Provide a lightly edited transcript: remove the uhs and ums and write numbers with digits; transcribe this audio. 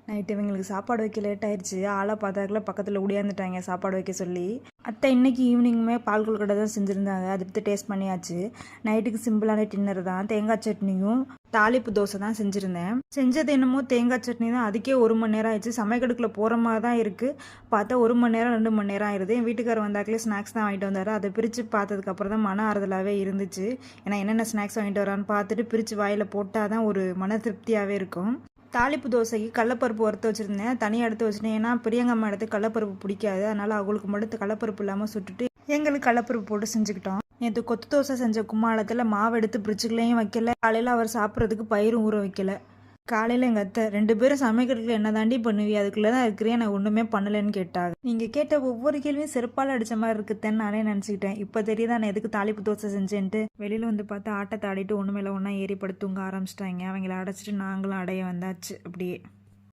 Night இவங்களுக்கு சாப்பாடு வைக்க லேட் ஆயிடுச்சு. ஆளை பார்த்தாக்குல பக்கத்தில் உடையாந்துட்டாங்க சாப்பாடு வைக்க சொல்லி. அத்தை இன்னைக்கு ஈவினிங்குமே பால் கொழுக்கட்டை தான் செஞ்சுருந்தாங்க. அதை பற்றி டேஸ்ட் பண்ணியாச்சு. நைட்டுக்கு சிம்பிளான டின்னர் தான். தேங்காய் சட்னியும் தாளிப்பு தோசை தான் செஞ்சுருந்தேன். செஞ்சது என்னமோ தேங்காய் சட்னி தான். அதுக்கே 1 மணி நேரம் ஆயிடுச்சு. சமைக்கடுக்கில் போகிற மாதிரி தான் இருக்குது. பார்த்தா 1 மணி நேரம் 2 மணி நேரம் ஆயிடுது. என் வீட்டுக்காரர் வந்தாக்கிலே ஸ்நாக்ஸ் தான் வாங்கிட்டு வந்தார். அதை பிரித்து பார்த்ததுக்கப்புறம் தான் மன ஆறுதலாகவே இருந்துச்சு. ஏன்னா என்னென்ன ஸ்நாக்ஸ் வாங்கிட்டு வரான்னு பார்த்துட்டு பிரித்து வாயில் போட்டால் தான் ஒரு மன திருப்தியாகவே இருக்கும். தாளிப்பு தோசைக்கு கடலப்பருப்பு வறுத்து வச்சுருந்தேன். தனியாக எடுத்து வச்சுட்டேன். ஏன்னா பிரியங்கம்மா எடுத்து கடலப்பருப்பு பிடிக்காது. அதனால் அவங்களுக்கு மட்டும் கடலப்பருப்பு இல்லாமல் சுட்டுட்டு எங்களுக்கு கடலப்பருப்பு போட்டு செஞ்சுக்கிட்டோம். நேற்று கொத்து தோசை செஞ்ச கும்மாளத்தில் மாவு எடுத்து பிரிச்சுக்கலையும் வைக்கல. காலையில் அவர் சாப்பிட்றதுக்கு பயிரும் ஊற வைக்கல. காலையில் எங்கள் அத்தை 2 பேரும் சமைக்கிறதுக்கு என்ன தாண்டி பண்ணுவி, அதுக்குள்ளே தான் இருக்கிறேன், நான் ஒன்றுமே பண்ணலைன்னு கேட்டாங்க. நீங்கள் கேட்ட ஒவ்வொரு கேள்வியும் செருப்பால் அடித்த மாதிரி இருக்குதுன்னு நானே நினச்சிக்கிட்டேன். இப்போ தெரியுதா நான் எதுக்கு தாளிப்பு தோசை செஞ்சேன்ட்டு. வெளியில் வந்து பார்த்தா ஆட்டை தாடிட்டு ஒன்று மேலே ஒன்றா ஏறி படுத்துங்க ஆரம்பிச்சிட்டாங்க. அவங்கள அடைச்சிட்டு நாங்களும் அடைய வந்தாச்சு அப்படியே.